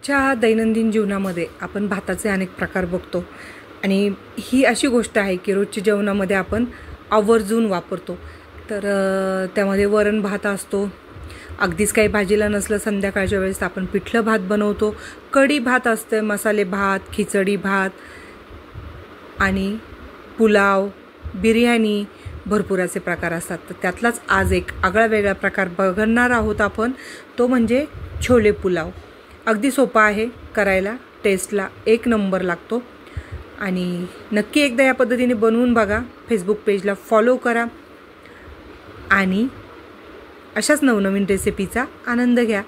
रोजच्या दैनंदिन जीवनामध्ये आपण भाताचे अनेक प्रकार बघतो आणि ही अशी गोष्ट आहे की रोजच्या जेवणामध्ये आपण आवर्जून वापरतो. तर त्यामध्ये वरण भात असतो. अगदीच काही भाजीला नसलं संध्याकाळच्या वेळेस आपण पिठलं भात बनवतो. कढी भात असते, मसाले भात, खिचडी भात आणि पुलाव, बिर्याणी, भरपूर असे प्रकार असतात. तर त्यातलाच आज एक आगळा वेगळा प्रकार बघणार आहोत आपण, तो म्हणजे छोले पुलाव. अगदी सोपा आहे करायला, टेस्टला एक नंबर लागतो आणि नक्की एकदा या पद्धतीने बनवून बघा. फेसबुक पेजला फॉलो करा आणि अशाच नवनवीन रेसिपीचा आनंद घ्या.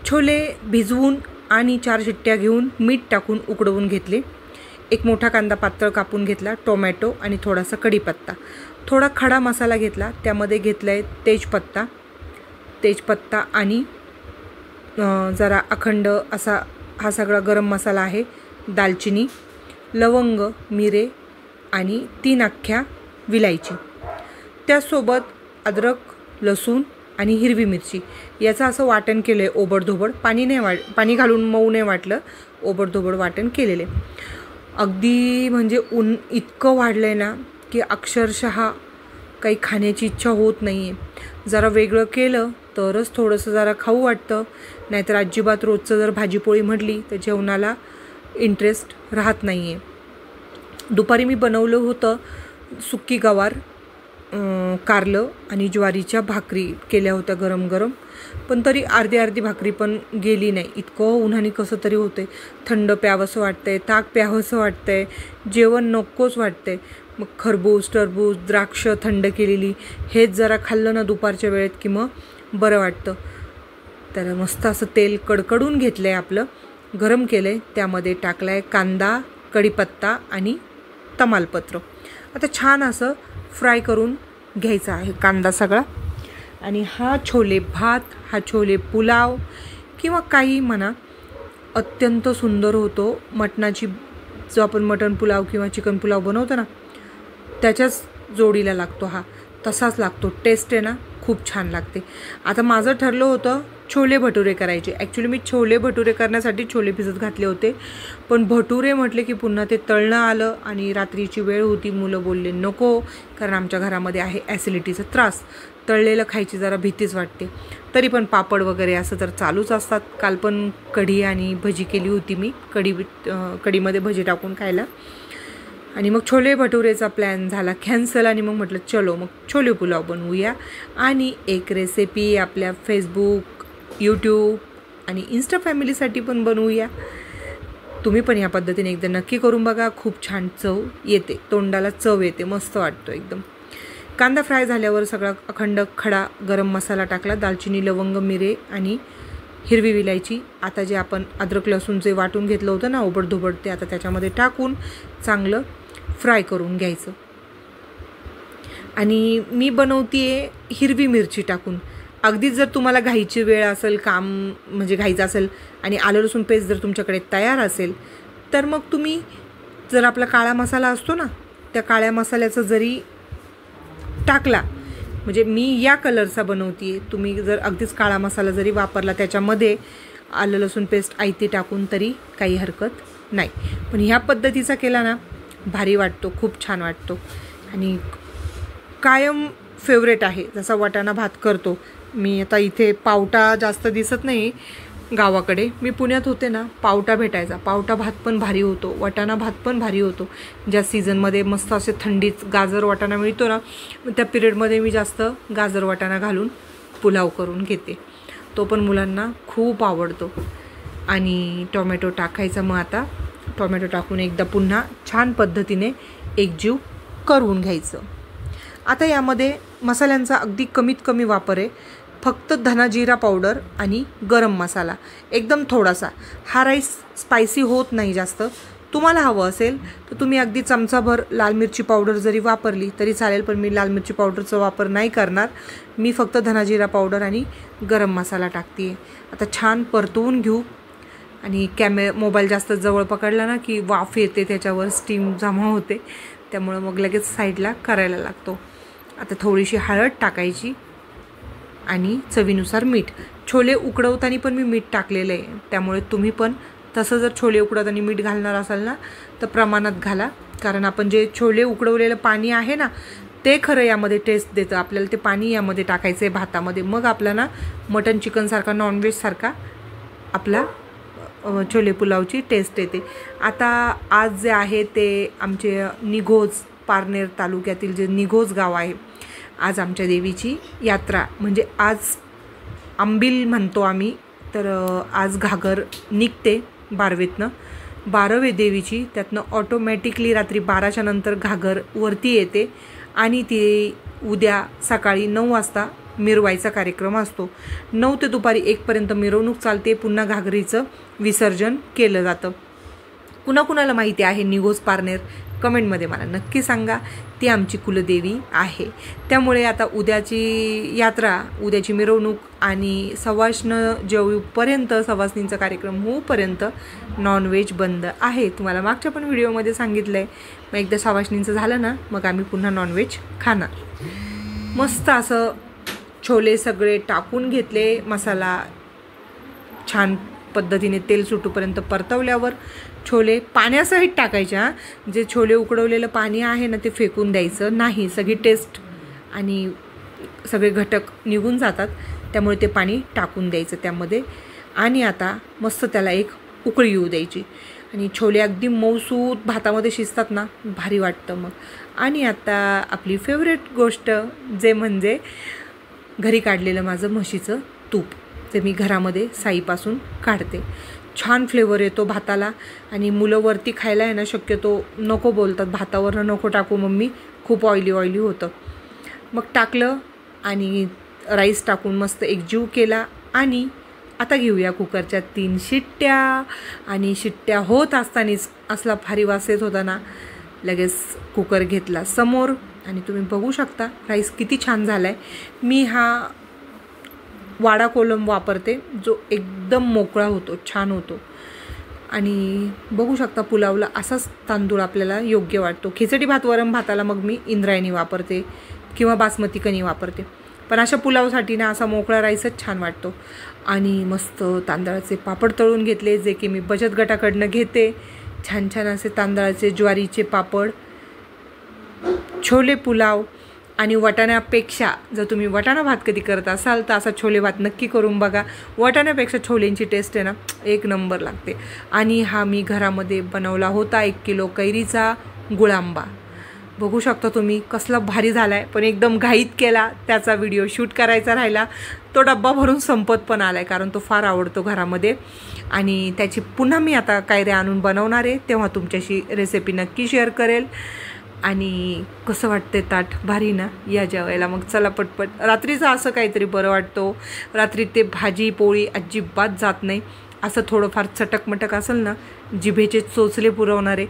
छोले भिजवून आणि 4 शिट्ट्या घेऊन मीठ टाकून उकडवून घेतले. एक मोठा कांदा पातळ कापून घेतला, टोमॅटो आणि थोडासा कढीपत्ता, थोडा खडा मसाला घेतला. त्यामध्ये घेतला आहे तेजपत्ता आणि जरा अखंड असा हा सगळा गरम मसाला आहे. दालचिनी, लवंग, मिरे आणि 3 अख्ख्या विलायची. त्यासोबत अद्रक, लसूण आणि हिरवी मिरची याचं असं वाटण केलं आहे ओबडधोबड. पाणी घालून मऊ नाही वाटलं, ओबडधोबड वाटण केलेले. अगदी म्हणजे ऊन इतकं वाढलं आहे ना की अक्षरशः काही खाण्याची इच्छा होत नाही आहे. जरा वेगळं केलं तरच थोडंसं जरा खाऊ वाटतं, नाहीतर अजिबात रोजचं जर भाजीपोळी म्हटली तर जेवणाला इंटरेस्ट राहत नाही आहे. दुपारी मी बनवलं होतं सुक्की गवार, कारलं आणि ज्वारीच्या भाकरी केल्या होत्या गरम गरम, पण तरी अर्धी भाकरी पण गेली नाही. इतकं उन्हाने कसं तरी होतं आहे. थंड प्यावंसं वाटतं आहे, ताक प्यावंसं वाटतं आहे, जेवण नकोच वाटतं आहे. मग खरबूज, टरबूज, द्राक्ष थंड केलेली हेच जरा खाल्लं ना दुपारच्या वेळेत की मग बरं वाटतं. तर मस्त असं तेल कडकडून घेतलं आहे, आपलं गरम केलं आहे. त्यामध्ये टाकला आहे कांदा, कढीपत्ता आणि तमालपत्र. आता छान असं फ्राय करून घ्यायचा आहे कांदा सगळा. आणि हा छोले भात, हा छोले पुलाव किंवा काही म्हणा, अत्यंत सुंदर होतो. मटणाची जो आपण मटण पुलाव किंवा चिकन पुलाव बनवतो ना त्याच्याच जोडीला लागतो, हा तसाच लागतो. टेस्ट आहे ना खूप छान लागते. आता माझं ठरलं होतं छोले भटुरे करायचे. ॲक्च्युली मी छोले भटुरे करण्यासाठी छोले भिजत घातले होते, पण भटुरे म्हटले की पुन्हा ते तळणं आलं आणि रात्रीची वेळ होती. मुलं बोलले नको, कारण आमच्या घरामध्ये आहे ॲसिडिटीचा त्रास, तळलेलं खायची जरा भीतीच वाटते. तरी पण पापड वगैरे असं तर चालूच असतात. काल पण कढी आणि भजी केली होती मी, कढीमध्ये भजी टाकून खायला. आणि मग छोले भटुरेचा प्लॅन झाला कॅन्सल आणि मग म्हटलं चलो मग छोले पुलाव बनवूया. आणि एक रेसिपी आपल्या फेसबुक, यूट्यूब आणि इंस्टा फॅमिलीसाठी पण बनवूया. तुम्ही पण या पद्धतीने एकदा नक्की करून बघा. खूप छान चव येते, तोंडाला चव येते, मस्त वाटतो एकदम. कांदा फ्राय झाल्यावर सगळा अखंड खडा गरम मसाला टाकला. दालचिनी, लवंग, मिरे आणि हिरवी विलायची. आता जे आपण अद्रक लसूण जे वाटून घेतलं होतं ना ओबडधोबड, ते आता त्याच्यामध्ये टाकून चांगलं फ्राय करून घ्यायचं. आणि मी बनवते हिरवी मिरची टाकून. अगदीच जर तुम्हाला घाईची वेळ असेल, काम म्हणजे घाईचं असेल आणि आलं लसूण पेस्ट जर तुमच्याकडे तयार असेल तर मग तुम्ही जर आपला काळा मसाला असतो ना त्या काळ्या मसाल्याचा जरी टाकला, म्हणजे मी या कलरचा बनवते आहे, तुम्ही जर अगदीच काळा मसाला जरी वापरला त्याच्यामध्ये आलं लसूण पेस्ट आयती टाकून तरी काही हरकत नाही. पण ह्या पद्धतीचा केला ना भारी वाटतो, खूप छान वाटतो. आणि कायम फेवरेट आहे. जसा वाटाणा भात करतो मी, आता इथे पावटा जास्त दिसत नाही गावाकडे, मी पुण्यात होते ना पावटा भेटायचा. पावटा भात पण भारी होतो, वाटाणा भात पण भारी होतो. ज्या सीझनमध्ये मस्त असे थंडीत गाजर वाटाणा मिळतो ना, त्या पिरियडमध्ये मी जास्त गाजर वाटाणा घालून पुलाव करून घेते. तो पण मुलांना खूप आवडतो. आणि टोमॅटो टाकायचा. मग आता टोमॅटो टाकून एकदा पुन्हा छान पद्धतीने एकजीव करून घ्यायचं. आता यामध्ये मसाल्यांचा अगदी कमीत कमी वापर आहे. फक्त धना जिरा पावडर आणि गरम मसाला एकदम थोडासा. हा राईस स्पायसी होत नाही जास्त. तुम्हाला हवं असेल तर तुम्ही अगदी चमचाभर लाल मिरची पावडर जरी वापरली तरी चालेल, पण मी लाल मिरची पावडरचा वापर नाही करणार. मी फक्त धना जिरा पावडर आणि गरम मसाला टाकते आहे. आता छान परतवून घेऊ. आणि मोबाईल जास्त जवळ पकडला ना की वाफ येते, त्याच्यावर स्टीम जमा होते, त्यामुळं मग लगेच साईडला करायला लागतो. आता थोडीशी हळद टाकायची आणि चवीनुसार मीठ. छोले उकडवताना पण मी मीठ टाकलेलं आहे, त्यामुळे तुम्ही पण तसं जर छोले उकडवताना मीठ घालणार असाल ना तर प्रमाणात घाला, कारण आपण जे छोले उकडवलेलं पाणी आहे ना ते खरं यामध्ये टेस्ट देतं. आपल्याला ते पाणी यामध्ये टाकायचं आहे भातामध्ये, मग आपला ना मटन चिकनसारखा नॉनव्हेजसारखा आपला छोले पुलावची टेस्ट येते. आता आज जे आहे ते आमचे निघोज, पारनेर तालुक्यातील जे निघोज गाव आहे, आज आमच्या देवीची यात्रा, म्हणजे आज आंबील म्हणतो आम्ही, तर आज घागर निघते बारवेतनं, 12वे देवीची. त्यातनं ऑटोमॅटिकली रात्री 12च्या नंतर घागर वरती येते आणि ती उद्या सकाळी 9 वाजता मिरवायचा कार्यक्रम असतो. 9 ते दुपारी 1पर्यंत मिरवणूक चालते, पुन्हा घागरीचं विसर्जन केलं जातं. कुणाकुणाला माहिती आहे निघोज पारनेर कमेंटमध्ये मला नक्की सांगा. ती आमची कुलदेवी आहे. त्यामुळे आता उद्याची यात्रा, उद्याची मिरवणूक आणि सवाष्ण जेवूपर्यंत, सवासणींचा कार्यक्रम होऊपर्यंत नॉनव्हेज बंद आहे. तुम्हाला मागच्या पण व्हिडिओमध्ये सांगितलं आहे. मग एकदा सवाष्णींचं झालं ना मग आम्ही पुन्हा नॉनव्हेज खाणार. मस्त असं छोले सगळे टाकून घेतले, मसाला छान पद्धतीने तेल सुटूपर्यंत परतवल्यावर छोले पाण्यासहित टाकायच्या. जे छोले उकडवलेलं पाणी आहे ना ते फेकून द्यायचं नाही, सगळी टेस्ट आणि सगळे घटक निघून जातात, त्यामुळे ते पाणी टाकून द्यायचं त्यामध्ये. आणि आता मस्त त्याला एक उकळी येऊ द्यायची आणि छोले अगदी मऊसूत भातामध्ये शिजतात ना, भारी वाटतं मग. आणि आता आपली फेवरेट गोष्ट जे म्हणजे घरी काढलेलं माझं म्हशीचं तूप, ते मी घरामध्ये साईपासून काढते. छान फ्लेवर येतो भाताला आणि मुलं वरती खायला आहे ना शक्यतो नको बोलतात, भातावरनं नको टाकू मम्मी, खूप ऑइली होतं. मग टाकलं आणि राईस टाकून मस्त एकजीव केला. आणि आता घेऊया कुकरच्या 3 शिट्ट्या. आणि शिट्ट्या होत असतानाच असला भारी वास येत होता ना, लगेच कुकर घेतला समोर आणि तुम्ही बघू शकता राईस किती छान झाला आहे. मी हा वाडा कोलम वापरते, जो एकदम मोकळा होतो, छान होतो. आणि बघू शकता पुलावला असाच तांदूळ आपल्याला योग्य वाटतो. खिचडी भात, वरण भाताला मग मी इंद्रायणी वापरते किंवा बासमती कणी वापरते, पण अशा पुलावसाठी ना असा मोकळा राईसच छान वाटतो. आणि मस्त तांदळाचे पापड तळून घेतले, जे की मी बचत गटाकडनं घेते. छान छान असे तांदळाचे, ज्वारीचे पापड, छोले पुलाव. आणि वाटाण्यापेक्षा जर तुम्ही वाटाणा भात कधी करत असाल तर असा छोले भात नक्की करून बघा. वाटाण्यापेक्षा छोलेंची टेस्ट आहे ना एक नंबर लागते. आणि हा मी घरामध्ये बनवला होता 1 किलो कैरीचा गुळांबा. बघू शकता तुम्ही कसला भारी झाला आहे, पण एकदम घाईत केला, त्याचा व्हिडिओ शूट करायचा राहिला. तो डब्बा भरून संपत पण आला आहे, कारण तो फार आवडतो घरामध्ये. आणि त्याची पुन्हा मी आता कैऱ्या आणून बनवणार आहे, तेव्हा तुमच्याशी रेसिपी नक्की शेअर करेल. आणि कसं वाटते ताट, भारी ना, या जेवायला. मग चला पटपट. रात्रीचं असं काहीतरी बरं वाटतो, रात्री ते भाजी पोळी अजिबात जात नाही. असं थोडंफार चटकमटक असेल ना, जिभेचे चोचले पुरवणारे,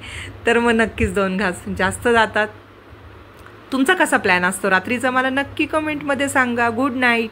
तर मग नक्कीच 2 घास जास्त जातात. तुमचा कसा प्लॅन असतो रात्रीचा मला नक्की कमेंटमध्ये सांगा. Good night.